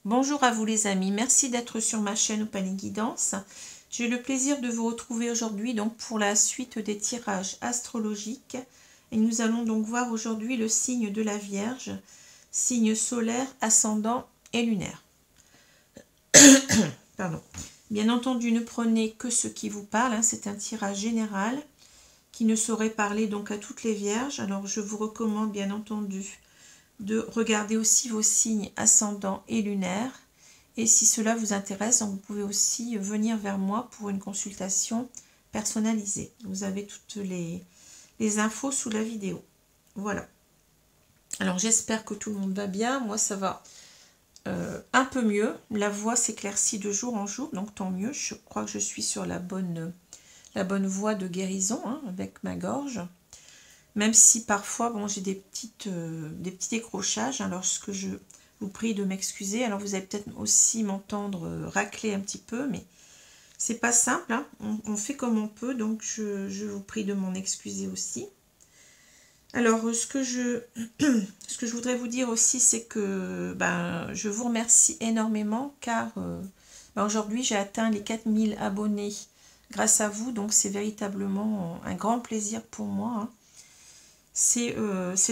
Bonjour à vous les amis, merci d'être sur ma chaîne Opanie Guidance. J'ai le plaisir de vous retrouver aujourd'hui donc pour la suite des tirages astrologiques. Et nous allons donc voir aujourd'hui le signe de la Vierge, signe solaire, ascendant et lunaire. Pardon. Bien entendu, ne prenez que ce qui vous parle, hein, c'est un tirage général qui ne saurait parler donc à toutes les Vierges. Alors je vous recommande bien entendu de regarder aussi vos signes ascendants et lunaires. Et si cela vous intéresse, vous pouvez aussi venir vers moi pour une consultation personnalisée. Vous avez toutes les infos sous la vidéo. Voilà. Alors j'espère que tout le monde va bien. Moi ça va un peu mieux. La voix s'éclaircit de jour en jour, donc tant mieux. Je crois que je suis sur la bonne voie de guérison hein, avec ma gorge. Même si parfois, bon, j'ai des petits décrochages, hein, lorsque je vous prie de m'excuser. Alors vous allez peut-être aussi m'entendre racler un petit peu, mais c'est pas simple. Hein. On fait comme on peut, donc je vous prie de m'en excuser aussi. Alors ce que je voudrais vous dire aussi, c'est que je vous remercie énormément car aujourd'hui j'ai atteint les 4000 abonnés grâce à vous, donc c'est véritablement un grand plaisir pour moi. Hein. C'est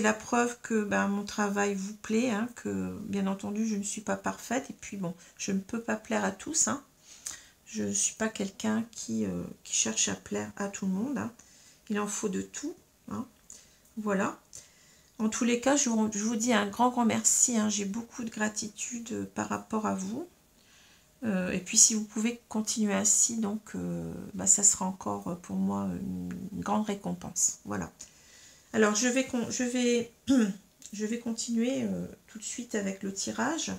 la preuve que mon travail vous plaît, hein, que bien entendu je ne suis pas parfaite et puis bon, je ne peux pas plaire à tous. Hein. Je ne suis pas quelqu'un qui cherche à plaire à tout le monde. Hein. Il en faut de tout. Hein. Voilà. En tous les cas, je vous dis un grand merci. Hein. J'ai beaucoup de gratitude par rapport à vous. Et puis si vous pouvez continuer ainsi, donc ça sera encore pour moi une grande récompense. Voilà. Alors, je vais continuer tout de suite avec le tirage.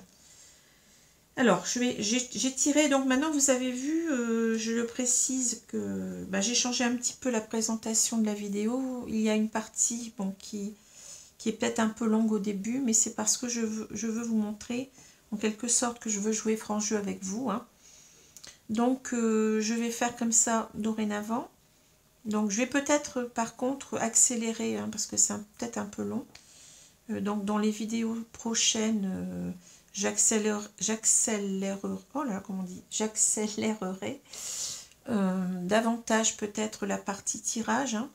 Alors, j'ai tiré, donc maintenant vous avez vu, je le précise que j'ai changé un petit peu la présentation de la vidéo. Il y a une partie qui est peut-être un peu longue au début, mais c'est parce que je veux vous montrer en quelque sorte que je veux jouer franc jeu avec vous. Hein. Donc, je vais faire comme ça dorénavant. Donc je vais peut-être par contre accélérer hein, parce que c'est peut-être un peu long. Donc dans les vidéos prochaines, j'accélérerai davantage peut-être la partie tirage. Hein.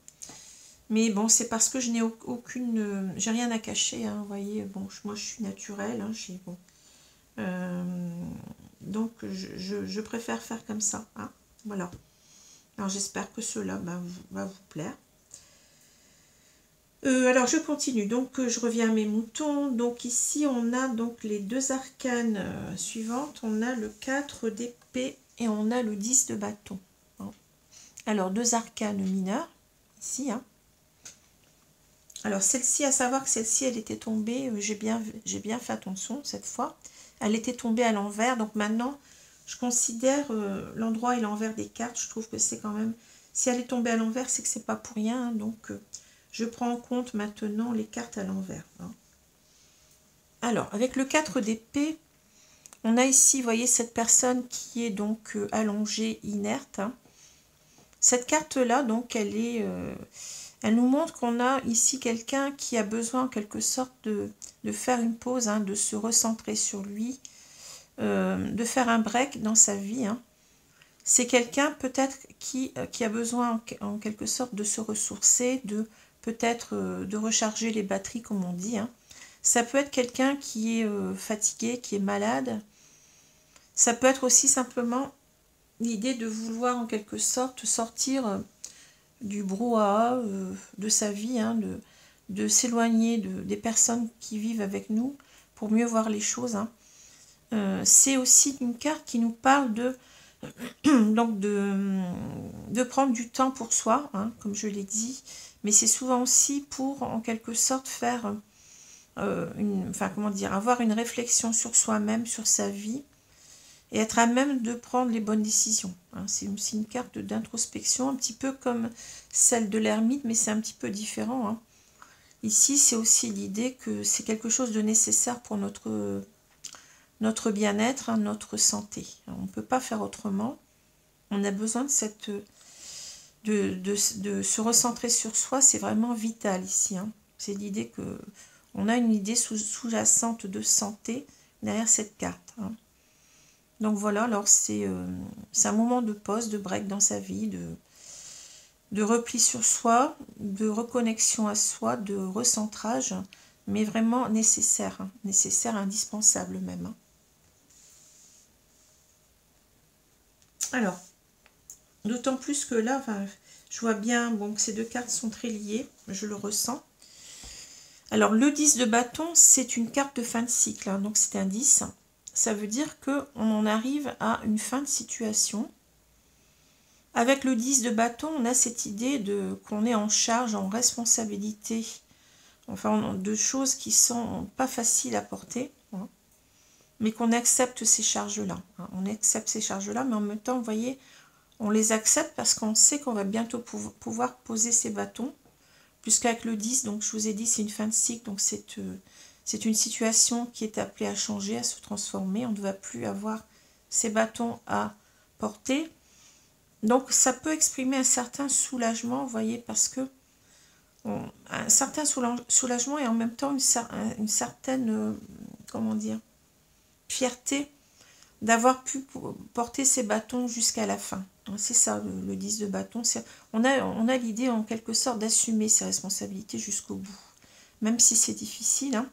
Mais bon, c'est parce que je n'ai j'ai rien à cacher. Hein, vous voyez, bon, moi je suis naturelle. Hein, donc je préfère faire comme ça. Hein, voilà. Alors j'espère que cela va vous plaire. Alors je continue, donc je reviens à mes moutons. Donc ici on a donc les deux arcanes suivantes. On a le 4 d'épée et on a le 10 de bâton. Hein. Alors deux arcanes mineures, ici. Hein. Alors celle-ci, à savoir que celle-ci elle était tombée, j'ai bien fait attention cette fois. Elle était tombée à l'envers, donc maintenant je considère l'endroit et l'envers des cartes. Je trouve que c'est quand même... Si elle est tombée à l'envers, c'est que c'est pas pour rien. Hein, donc, je prends en compte maintenant les cartes à l'envers. Hein. Alors, avec le 4 d'épée, on a ici, vous voyez, cette personne qui est donc allongée, inerte. Hein. Cette carte-là, donc, elle nous montre qu'on a ici quelqu'un qui a besoin, en quelque sorte, de faire une pause, hein, de se recentrer sur lui, de faire un break dans sa vie. Hein. C'est quelqu'un peut-être qui a besoin en quelque sorte de se ressourcer, peut-être de recharger les batteries comme on dit. Hein. Ça peut être quelqu'un qui est fatigué, qui est malade. Ça peut être aussi simplement l'idée de vouloir en quelque sorte sortir du brouhaha de sa vie, hein, de s'éloigner des personnes qui vivent avec nous pour mieux voir les choses. Hein. C'est aussi une carte qui nous parle donc de prendre du temps pour soi, hein, comme je l'ai dit, mais c'est souvent aussi pour en quelque sorte faire avoir une réflexion sur soi-même, sur sa vie, et être à même de prendre les bonnes décisions. Hein. C'est aussi une carte d'introspection, un petit peu comme celle de l'ermite, mais c'est un petit peu différent. Hein. Ici, c'est aussi l'idée que c'est quelque chose de nécessaire pour notre bien-être, hein, notre santé. On ne peut pas faire autrement. On a besoin de se recentrer sur soi, c'est vraiment vital ici. Hein. C'est l'idée que on a une idée sous-jacente de santé derrière cette carte. Hein. Donc voilà, alors c'est un moment de pause, de break dans sa vie, de repli sur soi, de reconnexion à soi, de recentrage, mais vraiment nécessaire, hein, nécessaire, indispensable même. Hein. Alors, d'autant plus que là, enfin, je vois bien bon, que ces deux cartes sont très liées, je le ressens. Alors, le 10 de bâton, c'est une carte de fin de cycle, hein, donc c'est un 10. Ça veut dire qu'on en arrive à une fin de situation. Avec le 10 de bâton, on a cette idée qu'on est en charge, en responsabilité, enfin de choses qui sont pas faciles à porter, hein, mais qu'on accepte ces charges-là. Hein. On accepte ces charges-là, mais en même temps, vous voyez, on les accepte parce qu'on sait qu'on va bientôt pouvoir poser ces bâtons, puisqu'avec le 10, donc je vous ai dit, c'est une fin de cycle, donc c'est une situation qui est appelée à changer, à se transformer. On ne va plus avoir ces bâtons à porter. Donc ça peut exprimer un certain soulagement, vous voyez, parce que un certain soulagement et en même temps une certaine, comment dire, fierté d'avoir pu porter ces bâtons jusqu'à la fin. C'est ça le 10 de bâton. On a l'idée en quelque sorte d'assumer ses responsabilités jusqu'au bout. Même si c'est difficile, hein,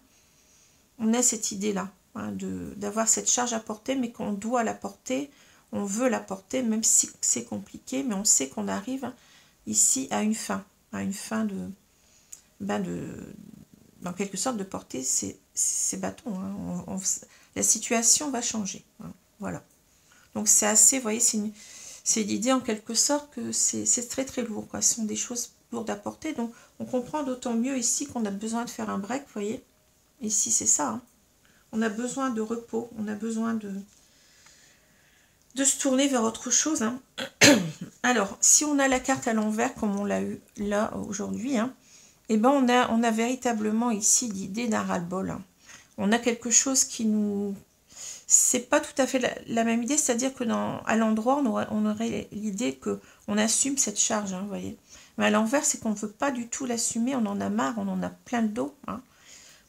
on a cette idée-là, hein, d'avoir cette charge à porter, mais qu'on doit la porter, on veut la porter, même si c'est compliqué, mais on sait qu'on arrive ici à une fin en quelque sorte de porter ces bâtons. Hein. La situation va changer. Hein. Voilà. Donc c'est assez, vous voyez, c'est l'idée en quelque sorte que c'est très très lourd. Quoi. Ce sont des choses lourdes à porter. Donc on comprend d'autant mieux ici qu'on a besoin de faire un break, vous voyez. Ici c'est ça. Hein. On a besoin de repos, on a besoin de se tourner vers autre chose. Hein. Alors, si on a la carte à l'envers, comme on l'a eu là aujourd'hui, hein, eh ben on a véritablement ici l'idée d'un ras-le-bol. Hein. On a quelque chose qui nous... C'est pas tout à fait la même idée, c'est-à-dire que à l'endroit, on aurait l'idée qu'on assume cette charge, hein, vous voyez. Mais à l'envers, c'est qu'on ne veut pas du tout l'assumer, on en a marre, on en a plein le dos. Hein.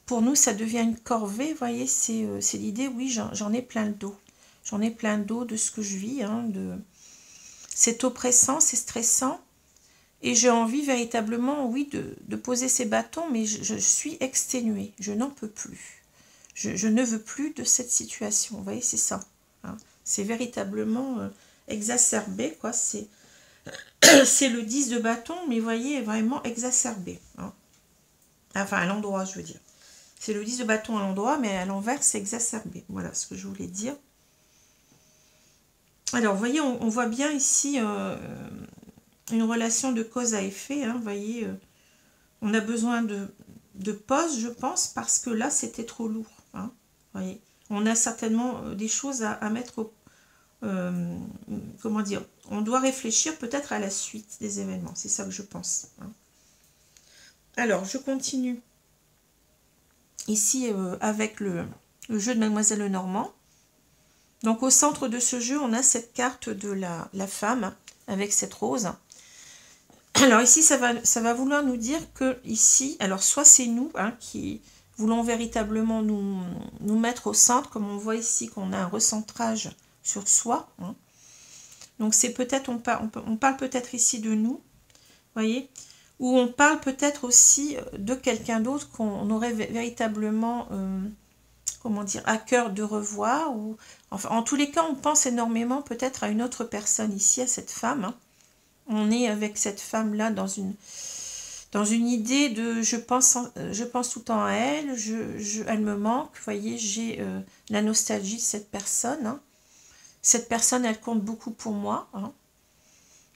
Pour nous, ça devient une corvée, vous voyez, c'est l'idée, oui, j'en ai plein le dos. J'en ai plein le dos de ce que je vis, hein, c'est oppressant, c'est stressant. Et j'ai envie véritablement, oui, de poser ces bâtons, mais je suis exténuée, je n'en peux plus. Je ne veux plus de cette situation, vous voyez, c'est ça. Hein. C'est véritablement exacerbé, quoi. C'est le 10 de bâton, mais vous voyez, vraiment exacerbé. Hein. Enfin, à l'endroit, je veux dire. C'est le 10 de bâton à l'endroit, mais à l'envers, c'est exacerbé. Voilà ce que je voulais dire. Alors, vous voyez, on voit bien ici une relation de cause à effet. Hein, vous voyez, on a besoin de pause, je pense, parce que là, c'était trop lourd. Hein, voyez. On a certainement des choses à mettre au... comment dire, on doit réfléchir peut-être à la suite des événements. C'est ça que je pense. Hein. Alors, je continue. Ici, avec le jeu de Mademoiselle Lenormand. Donc, au centre de ce jeu, on a cette carte de la femme avec cette rose. Alors, ici, ça va vouloir nous dire que ici, alors, soit c'est nous hein, qui voulons véritablement nous mettre au centre, comme on voit ici qu'on a un recentrage sur soi. Hein. Donc, c'est peut-être, on parle peut-être ici de nous, voyez, ou on parle peut-être aussi de quelqu'un d'autre qu'on aurait véritablement, comment dire, à cœur de revoir. Ou, enfin, en tous les cas, on pense énormément peut-être à une autre personne ici, à cette femme. Hein. On est avec cette femme-là dans une idée de je pense tout le temps à elle, elle me manque, vous voyez, j'ai la nostalgie de cette personne. Hein. Cette personne, elle compte beaucoup pour moi. Hein.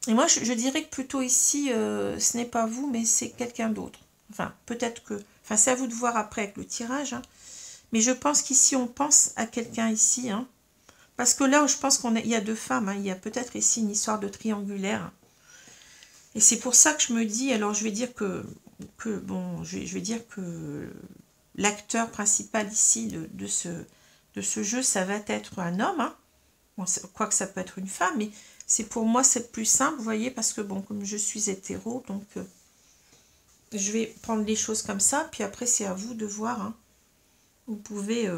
Et moi, je dirais que plutôt ici, ce n'est pas vous, mais c'est quelqu'un d'autre. Enfin, peut-être que... Enfin, c'est à vous de voir après avec le tirage. Hein. Mais je pense qu'ici, on pense à quelqu'un ici. Hein. Parce que là, je pense qu'il y a deux femmes. Hein. Il y a peut-être ici une histoire de triangulaire. Et c'est pour ça que je me dis... Alors, je vais dire que bon, je vais dire que l'acteur principal ici de ce jeu, ça va être un homme. Hein. Bon, quoique ça peut être une femme, mais... C'est pour moi, c'est plus simple, vous voyez, parce que bon, comme je suis hétéro, donc je vais prendre les choses comme ça, puis après c'est à vous de voir. Hein. Vous pouvez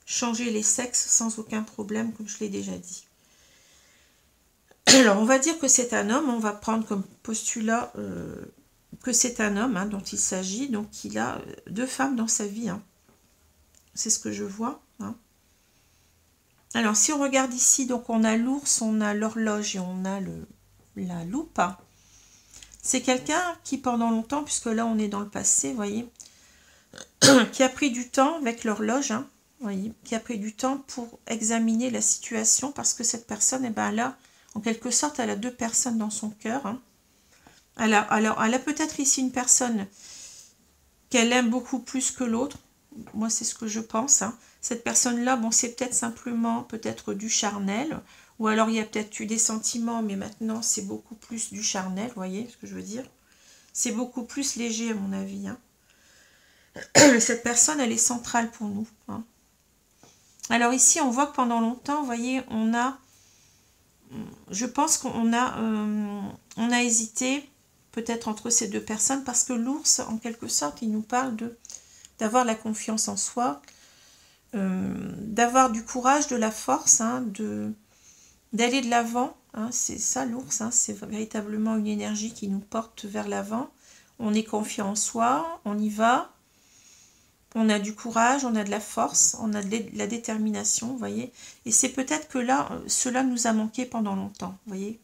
changer les sexes sans aucun problème, comme je l'ai déjà dit. Alors, on va dire que c'est un homme, on va prendre comme postulat que c'est un homme dont il s'agit, donc il a 2 femmes dans sa vie. C'est ce que je vois. Alors, si on regarde ici, donc on a l'ours, on a l'horloge et on a la loupe. C'est quelqu'un qui, pendant longtemps, puisque là on est dans le passé, vous voyez, qui a pris du temps avec l'horloge, voyez, qui a pris du temps pour examiner la situation, parce que cette personne, eh ben, là, en quelque sorte, elle a 2 personnes dans son cœur. Elle a peut-être ici une personne qu'elle aime beaucoup plus que l'autre. Moi, c'est ce que je pense. Cette personne-là, bon, c'est peut-être simplement du charnel, ou alors il y a peut-être eu des sentiments, mais maintenant, c'est beaucoup plus du charnel, vous voyez ce que je veux dire? C'est beaucoup plus léger, à mon avis. Cette personne, elle est centrale pour nous. Alors ici, on voit que pendant longtemps, vous voyez, je pense qu'on a hésité peut-être entre ces 2 personnes, parce que l'ours, en quelque sorte, il nous parle d'avoir la confiance en soi, d'avoir du courage, de la force, d'aller de l'avant. C'est ça l'ours, c'est véritablement une énergie qui nous porte vers l'avant. On est confiant en soi, on y va, on a du courage, on a de la force, on a de la détermination, vous voyez. Et c'est peut-être que là, cela nous a manqué pendant longtemps, vous voyez.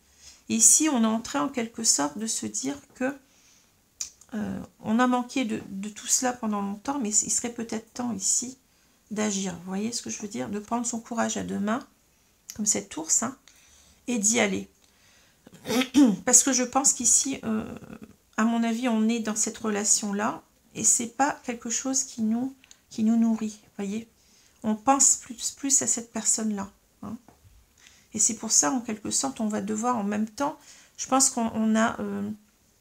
Et ici, on est en train en quelque sorte de se dire que on a manqué de tout cela pendant longtemps, mais il serait peut-être temps ici d'agir, vous voyez ce que je veux dire, de prendre son courage à 2 mains, comme cet ours, et d'y aller. Parce que je pense qu'ici, à mon avis, on est dans cette relation-là, et c'est pas quelque chose qui nous nourrit, voyez. On pense plus à cette personne-là. Et c'est pour ça, en quelque sorte, on va devoir en même temps, je pense qu'on a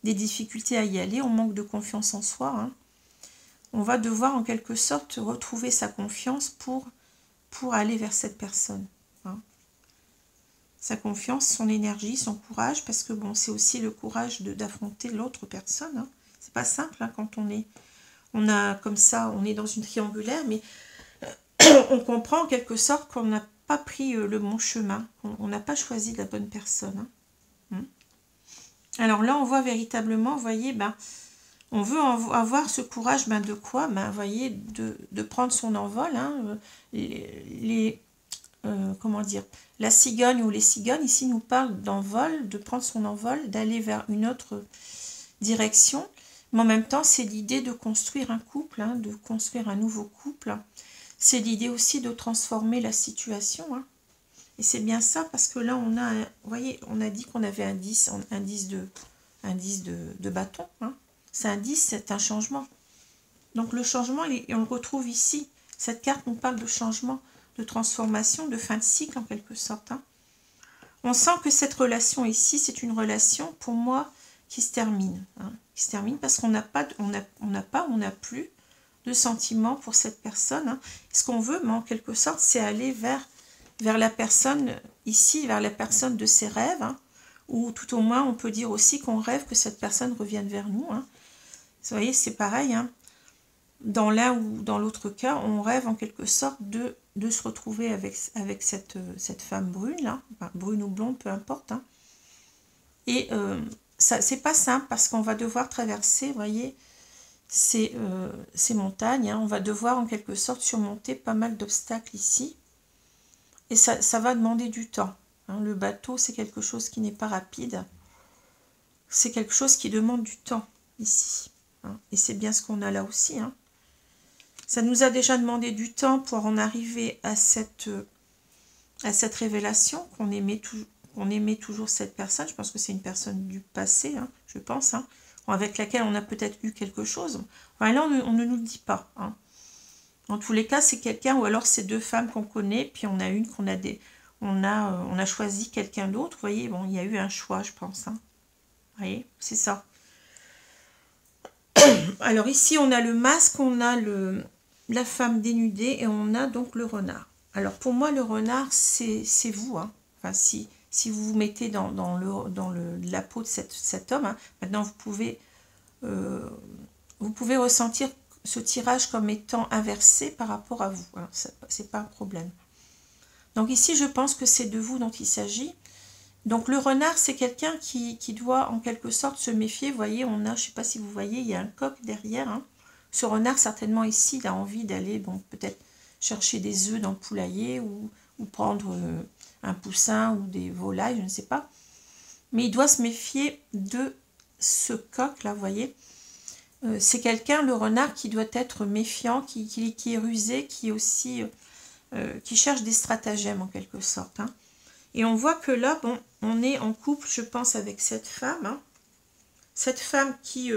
des difficultés à y aller, on manque de confiance en soi. On va devoir en quelque sorte retrouver sa confiance pour aller vers cette personne. Sa confiance, son énergie, son courage, parce que bon, c'est aussi le courage d'affronter l'autre personne. C'est pas simple quand on a comme ça, on est dans une triangulaire, mais on comprend en quelque sorte qu'on n'a pas pris le bon chemin, on n'a pas choisi la bonne personne. Alors là, on voit véritablement, vous voyez, on veut avoir ce courage, de quoi, vous voyez, de prendre son envol. Comment dire, la cigogne ou les cigognes, ici, nous parlent d'envol, de prendre son envol, d'aller vers une autre direction. Mais en même temps, c'est l'idée de construire un couple, de construire un nouveau couple. C'est l'idée aussi de transformer la situation. Et c'est bien ça, parce que là, on a, vous voyez, on a dit qu'on avait un 10 de bâton. C'est un 10, c'est un changement. Donc le changement, on le retrouve ici. Cette carte nous parle de changement, de transformation, de fin de cycle en quelque sorte. On sent que cette relation ici, c'est une relation pour moi qui se termine. Qui se termine parce qu'on n'a plus de sentiments pour cette personne. Ce qu'on veut, mais en quelque sorte, c'est aller vers la personne ici, vers la personne de ses rêves. Ou tout au moins, on peut dire aussi qu'on rêve que cette personne revienne vers nous. Vous voyez, c'est pareil. Dans l'un ou dans l'autre cas, on rêve en quelque sorte de se retrouver avec cette femme brune, là, brune ou blonde, peu importe. Et c'est pas simple parce qu'on va devoir traverser, vous voyez, ces montagnes. On va devoir en quelque sorte surmonter pas mal d'obstacles ici. Et ça va demander du temps. Le bateau, c'est quelque chose qui n'est pas rapide. C'est quelque chose qui demande du temps ici. Et c'est bien ce qu'on a là aussi. Ça nous a déjà demandé du temps pour en arriver à cette révélation, qu'on aimait toujours cette personne. Je pense que c'est une personne du passé, je pense, avec laquelle on a peut-être eu quelque chose. Enfin, là, on ne nous le dit pas. En tous les cas, c'est quelqu'un, ou alors c'est 2 femmes qu'on connaît, puis on a une on a choisi quelqu'un d'autre. Vous voyez, bon, il y a eu un choix, je pense. Vous voyez, c'est ça. Alors ici, on a le masque, on a la femme dénudée et on a donc le renard. Alors pour moi, le renard, c'est vous. Enfin, si vous vous mettez dans la peau de cet homme, maintenant vous pouvez ressentir ce tirage comme étant inversé par rapport à vous. Hein. C'est pas un problème. Donc ici, je pense que c'est de vous dont il s'agit. Donc le renard, c'est quelqu'un qui doit en quelque sorte se méfier. Vous voyez, on a, je ne sais pas si vous voyez, il y a un coq derrière. Hein. Ce renard, certainement ici, il a envie d'aller, bon, peut-être chercher des œufs dans le poulailler ou prendre un poussin ou des volailles, je ne sais pas. Mais il doit se méfier de ce coq-là, vous voyez. C'est quelqu'un, le renard, qui doit être méfiant, qui est rusé, qui est aussi... qui cherche des stratagèmes en quelque sorte. Hein. Et on voit que là, bon, on est en couple, je pense, avec cette femme. Hein. Cette femme qui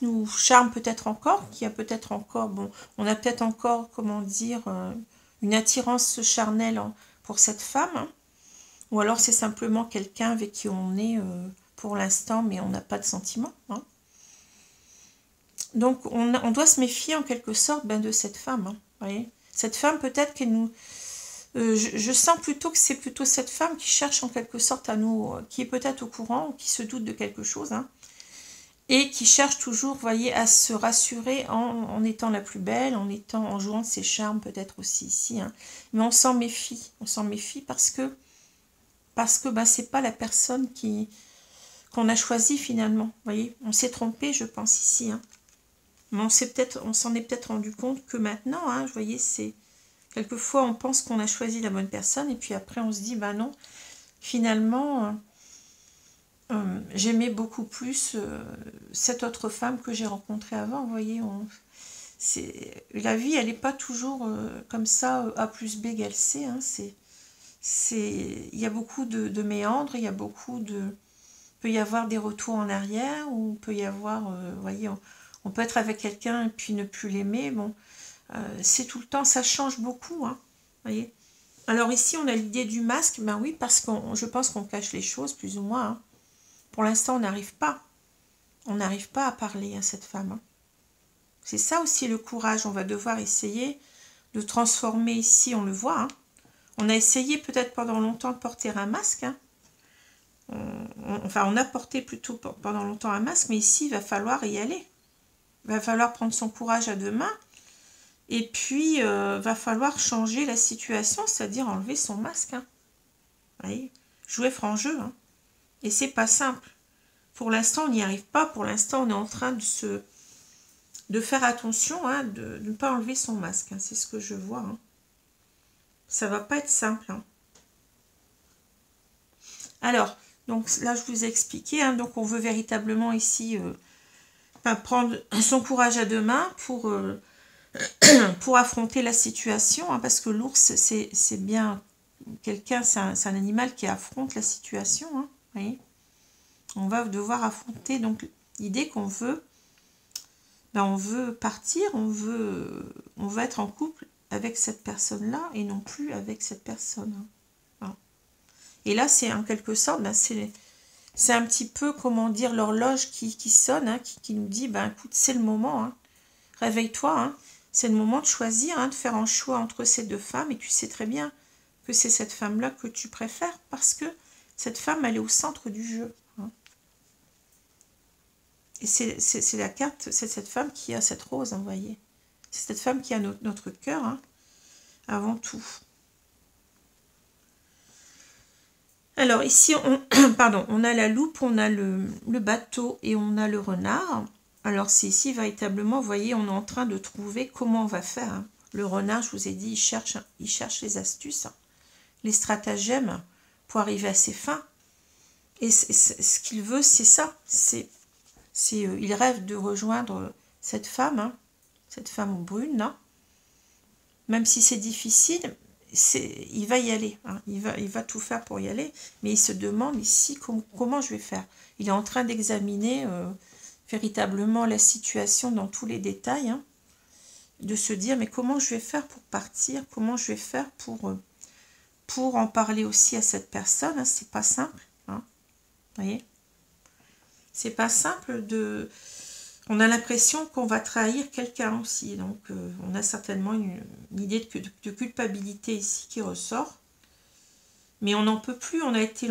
nous charme peut-être encore, qui a peut-être encore, bon, on a peut-être encore, comment dire, une attirance charnelle pour cette femme. Hein. Ou alors c'est simplement quelqu'un avec qui on est pour l'instant, mais on n'a pas de sentiments. Hein. Donc on doit se méfier en quelque sorte de cette femme. Hein, voyez. Cette femme, peut-être qu'elle nous... je sens plutôt que c'est plutôt cette femme qui cherche en quelque sorte à nous... qui est peut-être au courant, qui se doute de quelque chose. Hein, et qui cherche toujours, vous voyez, à se rassurer en étant la plus belle, en jouant de ses charmes peut-être aussi ici. Hein. Mais on s'en méfie. On s'en méfie parce que c'est pas la personne qu'on a choisie finalement. Vous voyez, on s'est trompé, je pense, ici. Hein. Mais on s'en est peut-être rendu compte que maintenant, hein, vous voyez, c'est... Quelquefois, on pense qu'on a choisi la bonne personne et puis après, on se dit, non, finalement, j'aimais beaucoup plus cette autre femme que j'ai rencontrée avant. Vous voyez, la vie, elle n'est pas toujours comme ça, A plus B égale C. Hein, il y a beaucoup de méandres, il y a beaucoup de... Il peut y avoir des retours en arrière, ou il peut y avoir, vous voyez, on peut être avec quelqu'un et puis ne plus l'aimer. Bon, c'est tout le temps, ça change beaucoup. Hein, voyez. Alors ici, on a l'idée du masque. Ben oui, parce que je pense qu'on cache les choses, plus ou moins. Hein. Pour l'instant, on n'arrive pas. On n'arrive pas à parler à cette femme. Hein. C'est ça aussi le courage. On va devoir essayer de transformer ici, on le voit. Hein. On a essayé peut-être pendant longtemps de porter un masque. Hein. On a porté plutôt pendant longtemps un masque, mais ici, il va falloir y aller. Il va falloir prendre son courage à deux mains. Et puis, va falloir changer la situation, c'est-à-dire enlever son masque. Hein. Vous voyez, jouer franc jeu. Hein. Et c'est pas simple. Pour l'instant, on n'y arrive pas. Pour l'instant, on est en train de faire attention, hein, de ne pas enlever son masque. Hein. C'est ce que je vois. Hein. Ça va pas être simple. Hein. Alors, donc là, je vous ai expliqué. Hein, donc, on veut véritablement ici prendre son courage à deux mains pour affronter la situation. Hein, parce que l'ours, c'est bien quelqu'un, c'est un animal qui affronte la situation. Hein, vous voyez, on va devoir affronter donc l'idée qu'on veut, on veut partir, on veut être en couple avec cette personne-là et non plus avec cette personne. Hein. Voilà. Et là, c'est en quelque sorte, c'est un petit peu, comment dire, l'horloge qui sonne, hein, qui nous dit, écoute, c'est le moment, hein. Réveille-toi, hein. C'est le moment de choisir, hein, de faire un choix entre ces deux femmes, et tu sais très bien que c'est cette femme-là que tu préfères, parce que cette femme, elle est au centre du jeu. Hein. Et c'est la carte, c'est cette femme qui a cette rose, hein, vous voyez. C'est cette femme qui a notre cœur, hein, avant tout. Alors ici, on a la loupe, on a le bateau et on a le renard. Alors c'est ici véritablement, vous voyez, on est en train de trouver comment on va faire. Hein. Le renard, je vous ai dit, il cherche les astuces, les stratagèmes pour arriver à ses fins. Et ce qu'il veut, c'est ça. Il rêve de rejoindre cette femme, hein, cette femme brune, là. Même si c'est difficile, il va y aller. Hein. Il va tout faire pour y aller. Mais il se demande ici comment je vais faire. Il est en train d'examiner véritablement la situation dans tous les détails. Hein, de se dire, mais comment je vais faire pour partir? Comment je vais faire pour en parler aussi à cette personne? Hein, c'est pas simple. Hein, vous voyez, c'est pas simple de... On a l'impression qu'on va trahir quelqu'un aussi. Donc, on a certainement une idée de culpabilité ici qui ressort. Mais on n'en peut plus. On a été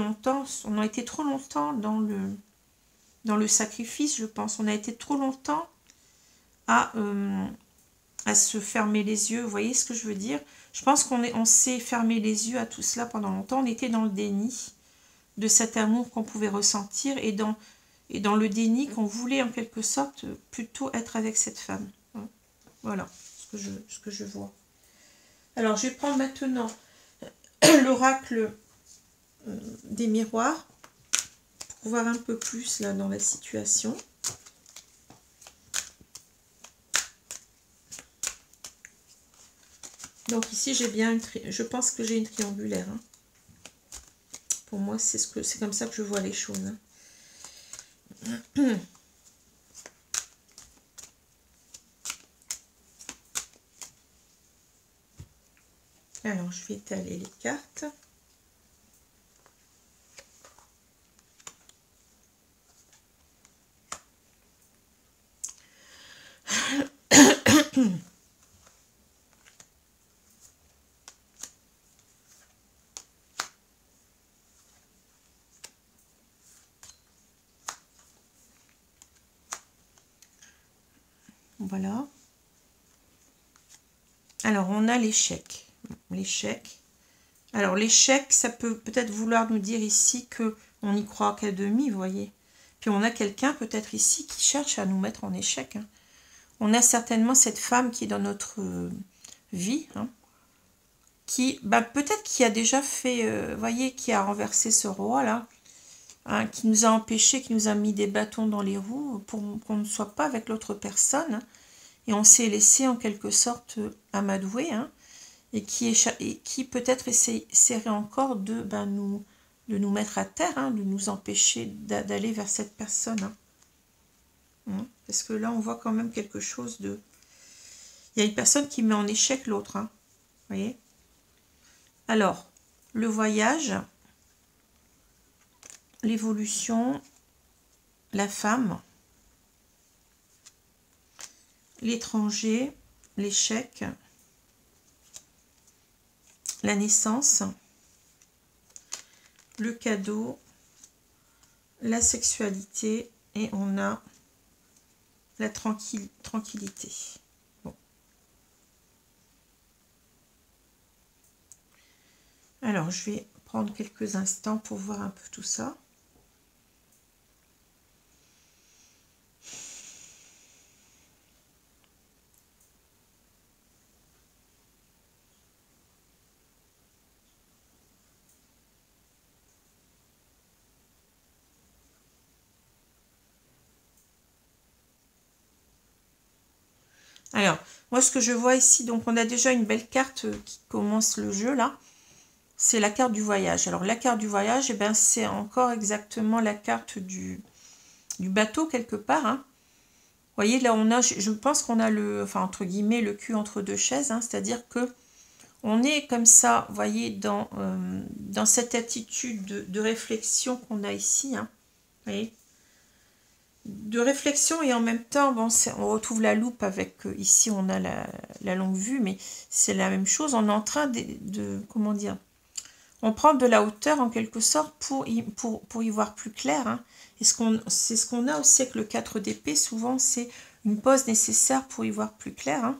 trop longtemps dans le sacrifice, je pense. On a été trop longtemps à se fermer les yeux. Vous voyez ce que je veux dire? Je pense on s'est fermé les yeux à tout cela pendant longtemps. On était dans le déni de cet amour qu'on pouvait ressentir et dans le déni qu'on voulait en quelque sorte plutôt être avec cette femme. Voilà ce que je vois. Alors, je vais prendre maintenant l'oracle des miroirs pour voir un peu plus là dans la situation. Donc ici, j'ai bien je pense que j'ai une triangulaire. Hein. Pour moi, c'est comme ça que je vois les choses. Hein. Alors, je vais étaler les cartes. Voilà. Alors, on a l'échec. L'échec. Alors, l'échec, ça peut peut-être vouloir nous dire ici que on n'y croit qu'à demi, vous voyez. Puis, on a quelqu'un peut-être ici qui cherche à nous mettre en échec. Hein. On a certainement cette femme qui est dans notre vie, hein, qui, peut-être qui a déjà fait, voyez, qui a renversé ce roi-là, hein, qui nous a empêchés, qui nous a mis des bâtons dans les roues pour qu'on ne soit pas avec l'autre personne. Hein. Et on s'est laissé en quelque sorte amadouer, hein, et qui peut-être essaierait encore de nous mettre à terre, hein, de nous empêcher d'aller vers cette personne. Hein. Parce que là, on voit quand même quelque chose de... Il y a une personne qui met en échec l'autre. Hein. Vous voyez? Alors, le voyage, l'évolution, la femme, l'étranger, l'échec, la naissance, le cadeau, la sexualité et on a la tranquillité. Bon. Alors, je vais prendre quelques instants pour voir un peu tout ça. Alors, moi, ce que je vois ici, donc on a déjà une belle carte qui commence le jeu, là. C'est la carte du voyage. Alors, la carte du voyage, eh ben, c'est encore exactement la carte du bateau, quelque part. Hein. Vous voyez, là, on a, je pense qu'on a entre guillemets, le cul entre deux chaises. Hein, c'est-à-dire que on est comme ça, vous voyez, dans cette attitude de réflexion qu'on a ici. Hein, vous voyez, de réflexion et en même temps, bon, on retrouve la loupe avec, ici on a la longue vue, mais c'est la même chose, on est en train comment dire, on prend de la hauteur en quelque sorte pour y voir plus clair, hein. Et c'est ce qu'on a aussi avec le 4 d'épée, souvent c'est une pause nécessaire pour y voir plus clair, hein.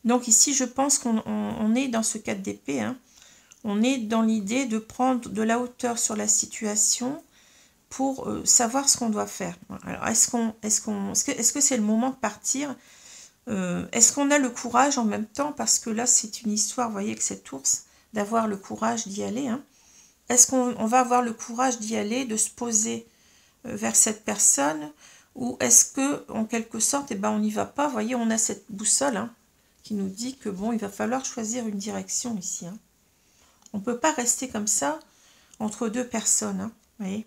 Donc ici je pense qu'on est dans ce 4 d'épée, hein. On est dans l'idée de prendre de la hauteur sur la situation, pour savoir ce qu'on doit faire. Alors, est-ce que c'est le moment de partir? Est-ce qu'on a le courage en même temps? Parce que là, c'est une histoire, vous voyez, avec cet ours, d'avoir le courage d'y aller. Hein. Est-ce qu'on va avoir le courage d'y aller, de se poser vers cette personne? Ou est-ce que, en quelque sorte, eh ben, on n'y va pas? Vous voyez, on a cette boussole, hein, qui nous dit que, bon, il va falloir choisir une direction ici. Hein. On ne peut pas rester comme ça entre deux personnes. Hein, vous voyez.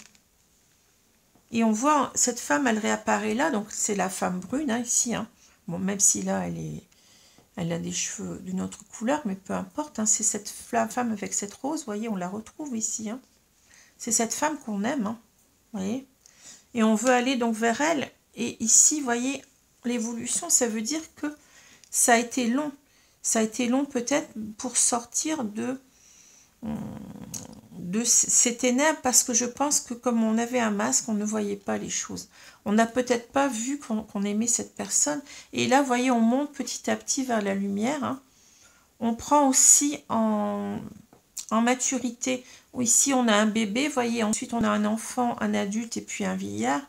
Et on voit, cette femme, elle réapparaît là, donc c'est la femme brune, hein, ici. Hein. Bon, même si là, elle a des cheveux d'une autre couleur, mais peu importe. Hein, c'est cette femme avec cette rose, vous voyez, on la retrouve ici. Hein. C'est cette femme qu'on aime, hein, vous voyez. Et on veut aller donc vers elle. Et ici, vous voyez, l'évolution, ça veut dire que ça a été long. Ça a été long peut-être pour sortir de ces ténèbres, parce que je pense que comme on avait un masque, on ne voyait pas les choses. On n'a peut-être pas vu qu'on aimait cette personne. Et là, vous voyez, on monte petit à petit vers la lumière. Hein. On prend aussi en maturité. Ici, on a un bébé, vous voyez, ensuite on a un enfant, un adulte et puis un vieillard.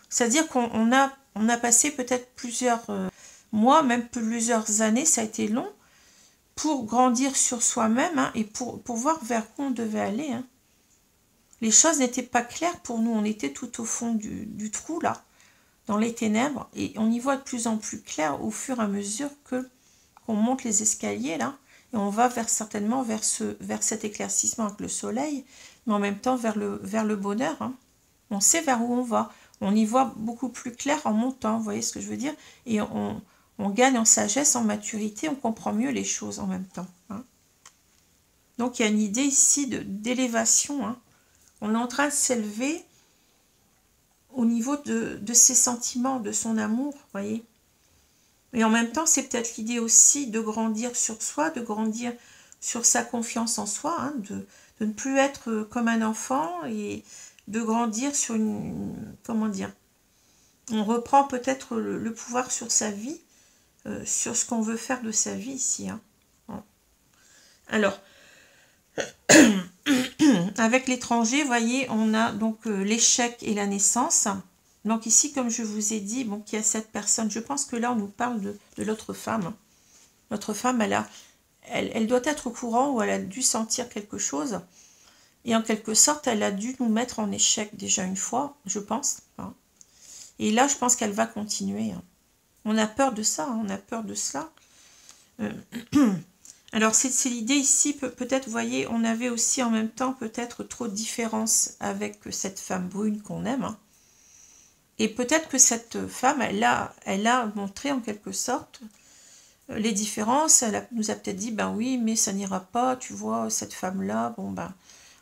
C'est-à-dire qu'on a passé peut-être plusieurs mois, même plusieurs années, ça a été long, pour grandir sur soi-même hein, et pour voir vers où on devait aller. Hein. Les choses n'étaient pas claires pour nous, on était tout au fond du trou là, dans les ténèbres, et on y voit de plus en plus clair au fur et à mesure qu'on monte les escaliers là, et on va certainement vers cet éclaircissement avec le soleil, mais en même temps vers le bonheur. Hein. On sait vers où on va, on y voit beaucoup plus clair en montant, vous voyez ce que je veux dire, et on gagne en sagesse, en maturité, on comprend mieux les choses en même temps. Hein. Donc il y a une idée ici d'élévation. Hein. On est en train de s'élever au niveau de ses sentiments, de son amour, vous voyez. Et en même temps, c'est peut-être l'idée aussi de grandir sur soi, de grandir sur sa confiance en soi, hein, de ne plus être comme un enfant et de grandir sur comment dire, on reprend peut-être le pouvoir sur sa vie, sur ce qu'on veut faire de sa vie ici. Hein. Bon. Alors, avec l'étranger, vous voyez, on a donc l'échec et la naissance. Donc ici, comme je vous ai dit, bon, qu'il y a cette personne, je pense que là, on nous parle de l'autre femme. Notre femme, elle doit être au courant ou elle a dû sentir quelque chose. Et en quelque sorte, elle a dû nous mettre en échec déjà une fois, je pense. Hein. Et là, je pense qu'elle va continuer. Hein. On a peur de ça, hein, on a peur de cela. Alors, c'est l'idée ici, peut-être, vous voyez, on avait aussi en même temps peut-être trop de différence avec cette femme brune qu'on aime. Hein. Et peut-être que cette femme, elle a montré en quelque sorte les différences. Elle nous a peut-être dit, ben oui, mais ça n'ira pas, tu vois, cette femme-là, bon ben,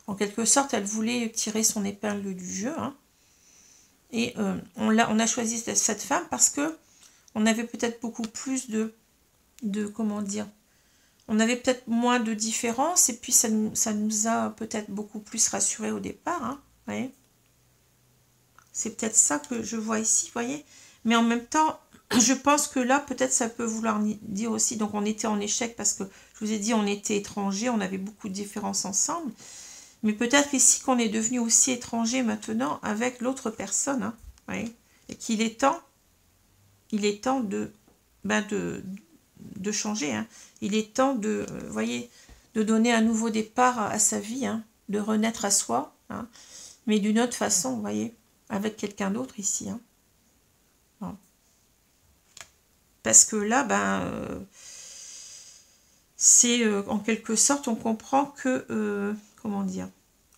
en quelque sorte, elle voulait tirer son épingle du jeu. Hein. Et on a choisi cette femme parce que on avait peut-être beaucoup plus de comment dire, on avait peut-être moins de différences et puis ça nous a peut-être beaucoup plus rassurés au départ. Hein, voyez. C'est peut-être ça que je vois ici, vous voyez. Mais en même temps, je pense que là, peut-être ça peut vouloir dire aussi, donc on était en échec parce que, je vous ai dit, on était étrangers, on avait beaucoup de différences ensemble. Mais peut-être ici qu'on est devenu aussi étranger maintenant avec l'autre personne. Hein, vous voyez. Et qu'il est temps, de changer. Hein. Il est temps de, voyez, de donner un nouveau départ à sa vie, hein, de renaître à soi, hein, mais d'une autre façon, vous voyez, avec quelqu'un d'autre ici. Hein. Bon. Parce que là, c'est en quelque sorte, on comprend que, comment dire,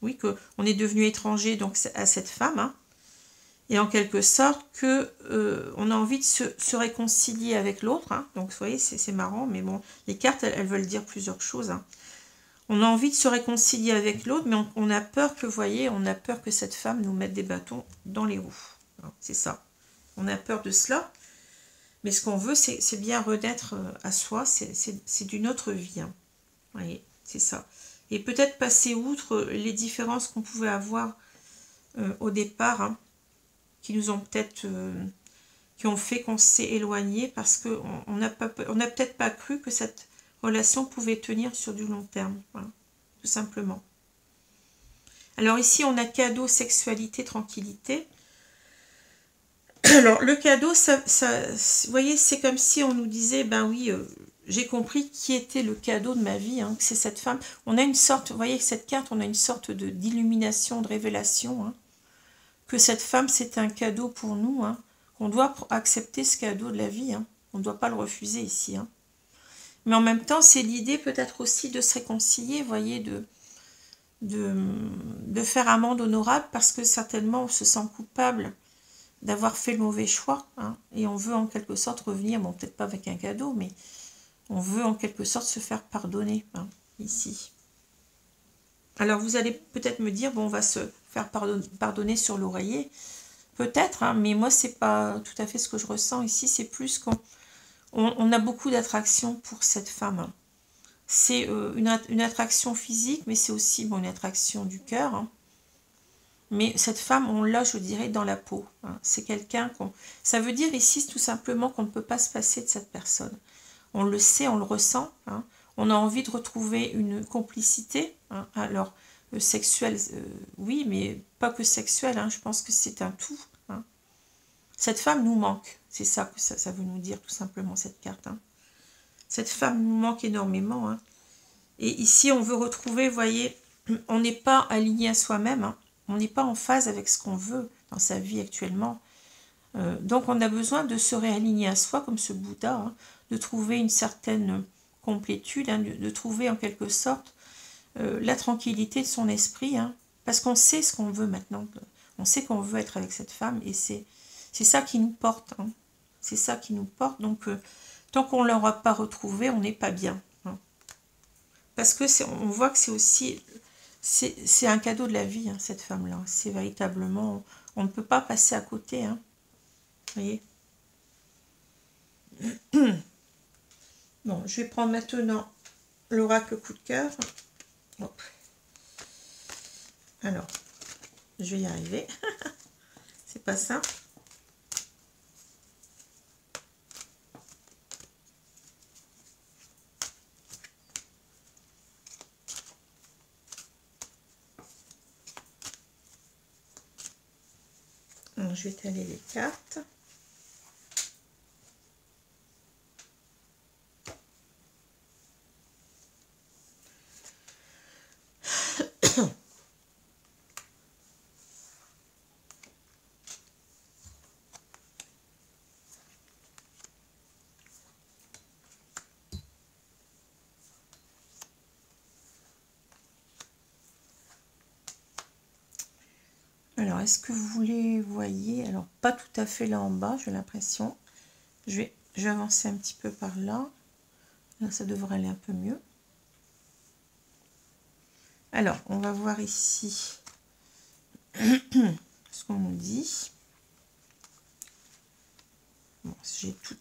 oui, qu'on est devenu étranger donc, à cette femme, hein, et en quelque sorte que on a envie de se réconcilier avec l'autre. Hein. Donc, vous voyez, c'est marrant, mais bon, les cartes, elles veulent dire plusieurs choses. Hein. On a envie de se réconcilier avec l'autre, mais on a peur que, vous voyez, on a peur que cette femme nous mette des bâtons dans les roues. C'est ça. On a peur de cela. Mais ce qu'on veut, c'est bien renaître à soi. C'est d'une autre vie. Hein. Vous voyez, c'est ça. Et peut-être passer outre les différences qu'on pouvait avoir au départ, hein, qui nous ont peut-être, qui ont fait qu'on s'est éloigné parce qu'on n'a peut-être pas cru que cette relation pouvait tenir sur du long terme. Voilà, tout simplement. Alors ici, on a cadeau, sexualité, tranquillité. Alors, le cadeau, vous voyez, c'est comme si on nous disait, ben oui, j'ai compris qui était le cadeau de ma vie, hein, que c'est cette femme. On a une sorte, vous voyez, avec cette carte, on a une sorte d'illumination, de révélation, hein, que cette femme, c'est un cadeau pour nous, hein, qu'on doit accepter ce cadeau de la vie, hein, on ne doit pas le refuser ici. Hein. Mais en même temps, c'est l'idée peut-être aussi de se réconcilier, vous voyez, de faire amende honorable, parce que certainement, on se sent coupable d'avoir fait le mauvais choix, hein, et on veut en quelque sorte revenir, bon peut-être pas avec un cadeau, mais on veut en quelque sorte se faire pardonner, hein, ici. Alors vous allez peut-être me dire, bon on va se faire pardonner sur l'oreiller, peut-être, hein, mais moi c'est pas tout à fait ce que je ressens ici, c'est plus qu'on a beaucoup d'attraction pour cette femme. Hein. c'est une attraction physique, mais c'est aussi bon, une attraction du cœur. Hein. Mais cette femme, on l'a, je dirais, dans la peau. Hein. C'est quelqu'un qu'on... Ça veut dire ici tout simplement qu'on ne peut pas se passer de cette personne. On le sait, on le ressent. Hein. On a envie de retrouver une complicité. Hein. Alors, sexuelle, oui, mais pas que sexuelle. Hein. Je pense que c'est un tout. Hein. Cette femme nous manque. C'est ça que ça veut nous dire, tout simplement, cette carte. Hein. Cette femme nous manque énormément. Hein. Et ici, on veut retrouver, vous voyez, on n'est pas aligné à soi-même. Hein. On n'est pas en phase avec ce qu'on veut dans sa vie actuellement. Donc, on a besoin de se réaligner à soi, comme ce Bouddha, hein, de trouver une certaine complétude, hein, de trouver en quelque sorte la tranquillité de son esprit, hein, parce qu'on sait ce qu'on veut maintenant. On sait qu'on veut être avec cette femme, et c'est ça qui nous porte. Hein. C'est ça qui nous porte. Donc, tant qu'on ne l'aura pas retrouvé, on n'est pas bien. Hein. Parce que on voit que c'est aussi... C'est un cadeau de la vie, hein, cette femme-là. C'est véritablement... On ne peut pas passer à côté. Hein. Vous voyez. Bon, je vais prendre maintenant l'oracle coup de cœur. Hop. Alors, je vais y arriver. C'est pas simple. Alors, je vais étaler les cartes. Alors, est-ce que vous les voyez? Alors, pas tout à fait là en bas, j'ai l'impression. Je vais avancer un petit peu par là. Là, ça devrait aller un peu mieux. Alors, on va voir ici ce qu'on nous dit. Bon, j'ai tout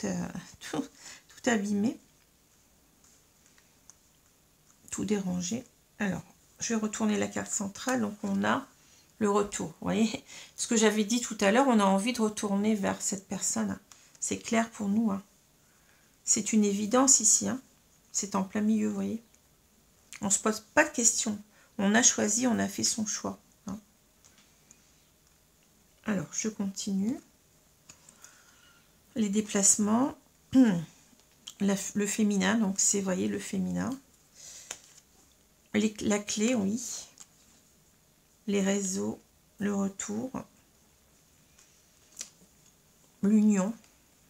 abîmé. Tout dérangé. Alors, je vais retourner la carte centrale. Donc, on a le retour. Vous voyez, ce que j'avais dit tout à l'heure, on a envie de retourner vers cette personne. C'est clair pour nous. Hein. C'est une évidence ici. Hein. C'est en plein milieu, vous voyez. On ne se pose pas de questions. On a choisi, on a fait son choix. Hein. Alors, je continue. Les déplacements. Le féminin, donc c'est, vous voyez, le féminin. La clé, oui. Les réseaux, le retour, l'union,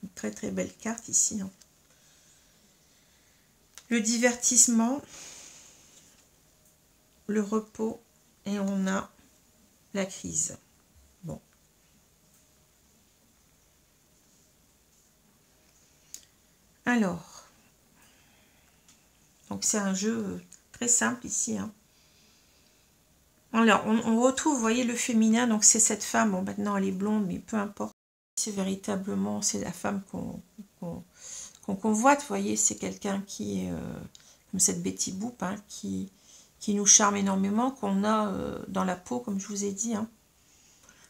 une très très belle carte ici. Hein. Le divertissement, le repos et on a la crise. Bon. Alors, donc c'est un jeu très simple ici. Hein. Alors, on retrouve, vous voyez, le féminin, donc c'est cette femme, bon, maintenant elle est blonde, mais peu importe. C'est véritablement, c'est la femme qu'on convoite, vous voyez, c'est quelqu'un qui est, comme cette Betty Boop, hein, qui nous charme énormément, qu'on a dans la peau, comme je vous ai dit. Hein.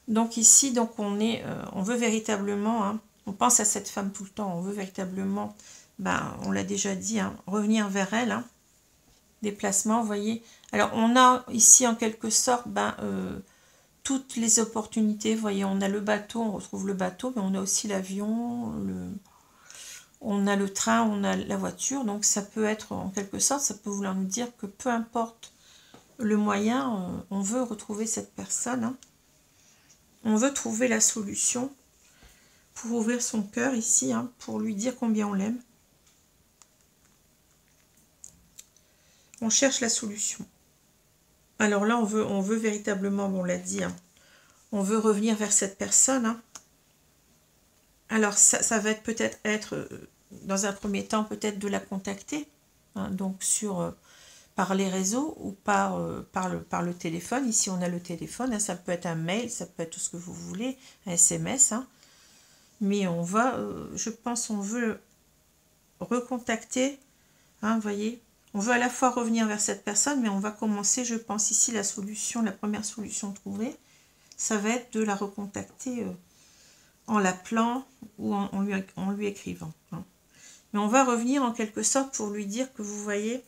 Donc ici, donc on veut véritablement, hein, on pense à cette femme tout le temps, on veut véritablement, ben, on l'a déjà dit, hein, revenir vers elle, hein. Déplacement, vous voyez. Alors, on a ici, en quelque sorte, ben, toutes les opportunités. Vous voyez, on a le bateau, on retrouve le bateau, mais on a aussi l'avion, on a le train, on a la voiture. Donc, ça peut être, en quelque sorte, ça peut vouloir nous dire que peu importe le moyen, on veut retrouver cette personne. Hein. On veut trouver la solution pour ouvrir son cœur ici, hein, pour lui dire combien on l'aime. On cherche la solution. Alors là, on veut véritablement, bon, on l'a dit, hein, on veut revenir vers cette personne. Hein. Alors, ça va peut-être être, dans un premier temps, peut-être de la contacter. Hein, donc, par les réseaux ou par le téléphone. Ici, on a le téléphone. Hein, ça peut être un mail, ça peut être tout ce que vous voulez, un SMS. Hein. Mais on va, je pense, on veut recontacter, hein, vous voyez, On veut à la fois revenir vers cette personne, mais on va commencer, je pense, ici, la solution, la première solution trouvée, ça va être de la recontacter en l'appelant ou en lui écrivant. Hein. Mais on va revenir en quelque sorte pour lui dire que vous voyez,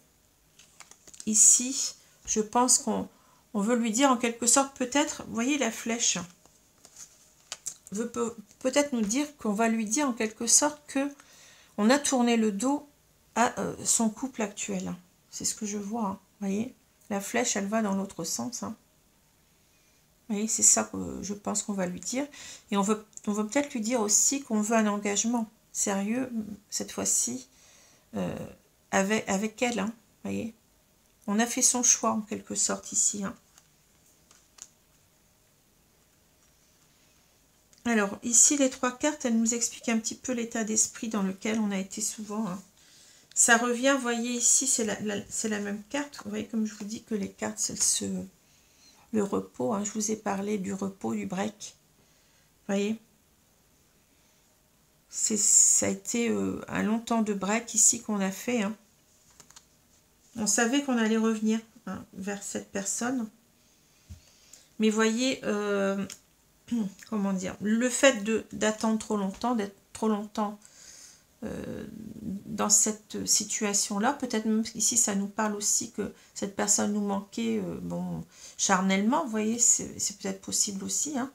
ici, je pense qu'on veut lui dire en quelque sorte, peut-être, vous voyez la flèche, veut peut-être nous dire qu'on va lui dire en quelque sorte que on a tourné le dos à son couple actuel. C'est ce que je vois, hein. Vous voyez, la flèche, elle va dans l'autre sens. Hein. Vous voyez, c'est ça que je pense qu'on va lui dire. Et on veut peut-être lui dire aussi qu'on veut un engagement sérieux, cette fois-ci, avec elle. Hein. Vous voyez, on a fait son choix, en quelque sorte, ici. Hein. Alors, ici, les 3 cartes, elles nous expliquent un petit peu l'état d'esprit dans lequel on a été souvent. Hein. Ça revient, vous voyez, ici, c'est la même carte. Vous voyez, comme je vous dis que les cartes, c'est le repos. Hein. Je vous ai parlé du repos, du break. Vous voyez, ça a été un long temps de break ici qu'on a fait. Hein. On savait qu'on allait revenir hein, vers cette personne. Mais vous voyez, comment dire, le fait d'attendre trop longtemps, d'être trop longtemps dans cette situation-là, peut-être même ici ça nous parle aussi que cette personne nous manquait bon, charnellement, vous voyez, c'est peut-être possible aussi. Hein.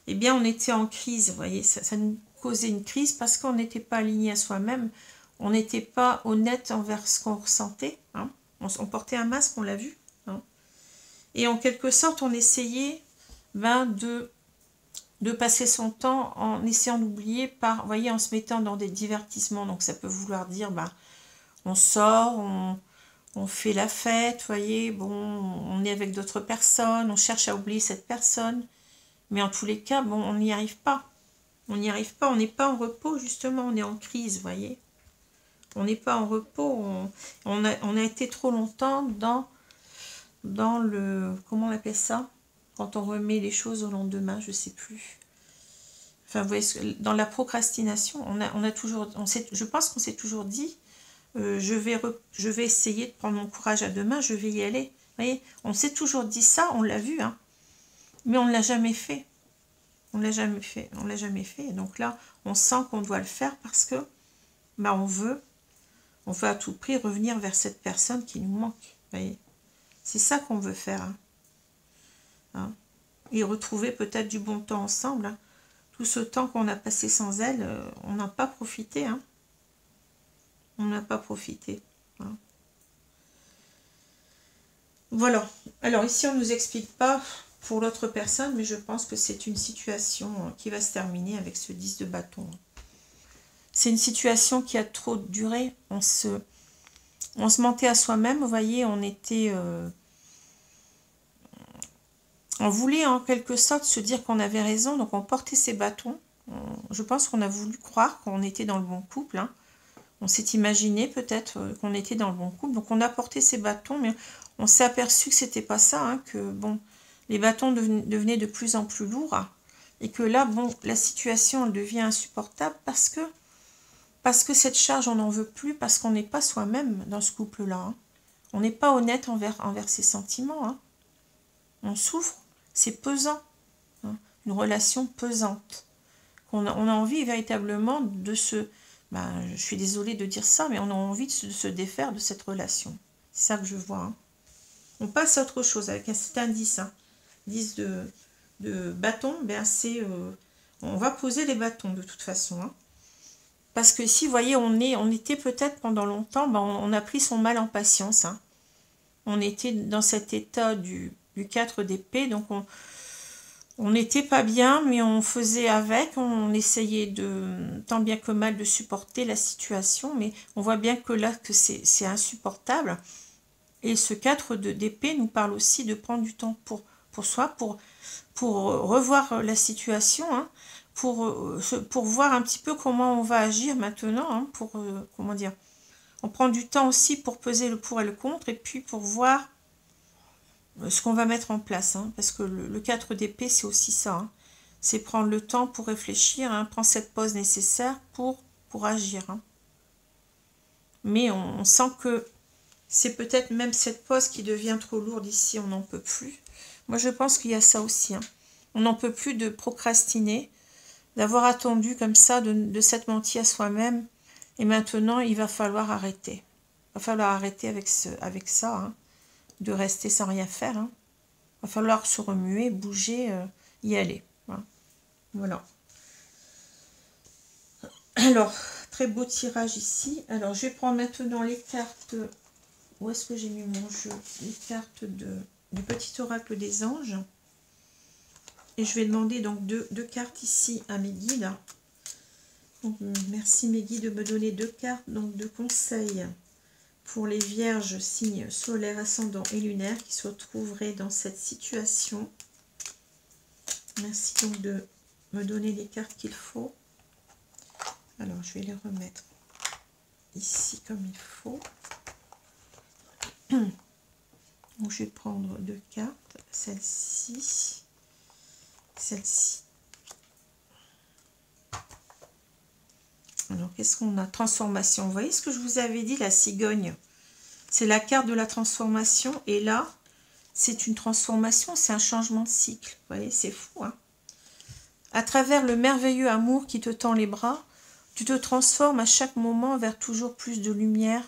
Eh bien, on était en crise, vous voyez, ça nous causait une crise parce qu'on n'était pas aligné à soi-même, on n'était pas honnête envers ce qu'on ressentait. Hein. On portait un masque, on l'a vu. Hein. Et en quelque sorte, on essayait de passer son temps en essayant d'oublier vous voyez, en se mettant dans des divertissements. Donc ça peut vouloir dire, on sort, on fait la fête, vous voyez, bon, on est avec d'autres personnes, on cherche à oublier cette personne. Mais en tous les cas, bon, on n'y arrive pas. On n'y arrive pas, on n'est pas en repos, justement, on est en crise, vous voyez. On n'est pas en repos, on a été trop longtemps dans le, comment on appelle ça? Quand on remet les choses au lendemain, je ne sais plus. Enfin, vous voyez, dans la procrastination, on a toujours, je pense qu'on s'est toujours dit, je vais essayer de prendre mon courage à deux mains, je vais y aller. Vous voyez, on s'est toujours dit ça, on l'a vu, hein, mais on ne l'a jamais fait. On ne l'a jamais fait, on l'a jamais fait. Et donc là, on sent qu'on doit le faire parce que, on veut à tout prix revenir vers cette personne qui nous manque. Vous voyez, c'est ça qu'on veut faire. Hein. Hein. Et retrouver peut-être du bon temps ensemble. Hein. Tout ce temps qu'on a passé sans elle, on n'a pas profité. Hein. On n'a pas profité. Hein. Voilà. Alors ici, on ne nous explique pas pour l'autre personne, mais je pense que c'est une situation qui va se terminer avec ce 10 de bâton. C'est une situation qui a trop duré. On se mentait à soi-même, vous voyez, on était... on voulait en quelque sorte se dire qu'on avait raison, donc on portait ses bâtons. Je pense qu'on a voulu croire qu'on était dans le bon couple. Hein. On s'est imaginé peut-être qu'on était dans le bon couple. Donc on a porté ses bâtons, mais on s'est aperçu que c'était pas ça, hein, que bon, les bâtons devenaient de plus en plus lourds. Et que là, bon, la situation elle devient insupportable parce que cette charge, on n'en veut plus, parce qu'on n'est pas soi-même dans ce couple-là. Hein. On n'est pas honnête envers ses sentiments. Hein. On souffre. C'est pesant, hein, une relation pesante. On a envie véritablement de se... je suis désolée de dire ça, mais on a envie de se défaire de cette relation. C'est ça que je vois. Hein. On passe à autre chose avec cet indice. Hein. 10 de bâton, c'est... on va poser les bâtons de toute façon. Hein. Parce que ici, vous voyez, on était peut-être pendant longtemps, on a pris son mal en patience. Hein. On était dans cet état du 4 d'épée, donc on n'était pas bien, mais on faisait avec, on essayait tant bien que mal de supporter la situation, mais on voit bien que là, que c'est insupportable. Et ce 4 d'épée nous parle aussi de prendre du temps pour soi, pour revoir la situation, hein, pour voir un petit peu comment on va agir maintenant, hein, comment dire, on prend du temps aussi pour peser le pour et le contre, et puis pour voir ce qu'on va mettre en place, hein, parce que le 4 d'épée, c'est aussi ça. Hein. C'est prendre le temps pour réfléchir, hein, prendre cette pause nécessaire pour agir. Hein. Mais on sent que C'est peut-être même cette pause qui devient trop lourde ici, on n'en peut plus. Moi, je pense qu'il y a ça aussi. Hein. On n'en peut plus de procrastiner, d'avoir attendu comme ça, de s'être menti à soi-même. Et maintenant, il va falloir arrêter. Il va falloir arrêter avec ça, hein, de rester sans rien faire. Hein. Il va falloir se remuer, bouger, y aller. Hein. Voilà. Alors, très beau tirage ici. Alors, je vais prendre maintenant les cartes. Où est-ce que j'ai mis mon jeu? Les cartes du petit oracle des anges. Et je vais demander donc deux cartes ici à mes guides. Donc, merci mes guides de me donner 2 cartes donc de conseils pour les vierges, signes solaires, ascendants et lunaires qui se retrouveraient dans cette situation. Merci donc de me donner les cartes qu'il faut. Alors, je vais les remettre ici comme il faut. Donc, je vais prendre 2 cartes. Celle-ci. Celle-ci. Alors, qu'est-ce qu'on a? Transformation. Vous voyez ce que je vous avais dit, la cigogne? C'est la carte de la transformation. Et là, c'est une transformation, c'est un changement de cycle. Vous voyez, c'est fou, hein? À travers le merveilleux amour qui te tend les bras, tu te transformes à chaque moment vers toujours plus de lumière,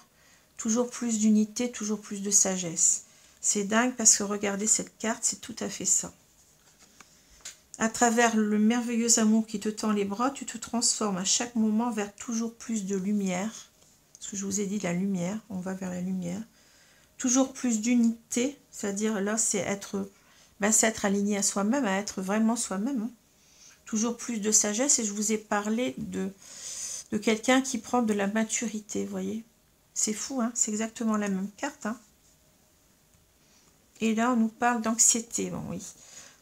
toujours plus d'unité, toujours plus de sagesse. C'est dingue parce que regardez cette carte, c'est tout à fait ça. À travers le merveilleux amour qui te tend les bras, tu te transformes à chaque moment vers toujours plus de lumière. Parce que je vous ai dit la lumière, on va vers la lumière. Toujours plus d'unité, c'est-à-dire là, c'est être aligné à soi-même, à être vraiment soi-même. Hein. Toujours plus de sagesse, et je vous ai parlé de quelqu'un qui prend de la maturité, vous voyez. C'est fou, hein, c'est exactement la même carte. Hein. Et là, on nous parle d'anxiété, bon oui.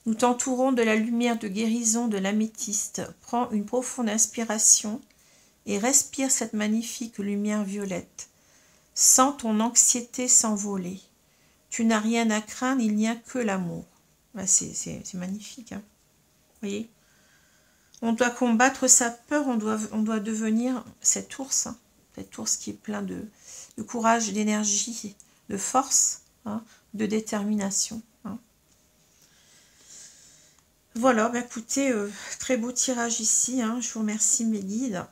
Nous t'entourons de la lumière de guérison de l'améthyste. Prends une profonde inspiration et respire cette magnifique lumière violette. Sens ton anxiété s'envoler. Tu n'as rien à craindre, il n'y a que l'amour. Ben, c'est magnifique. Hein. Vous voyez? On doit combattre sa peur, on doit devenir cet ours. Hein. Cet ours qui est plein de courage, d'énergie, de force, hein, de détermination. Hein. Voilà, bah écoutez, très beau tirage ici. Hein. Je vous remercie mes guides.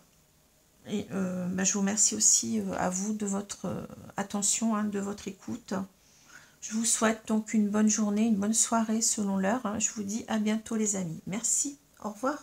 Et je vous remercie aussi à vous de votre attention, hein, de votre écoute. Je vous souhaite donc une bonne journée, une bonne soirée selon l'heure. Hein. Je vous dis à bientôt les amis. Merci, au revoir.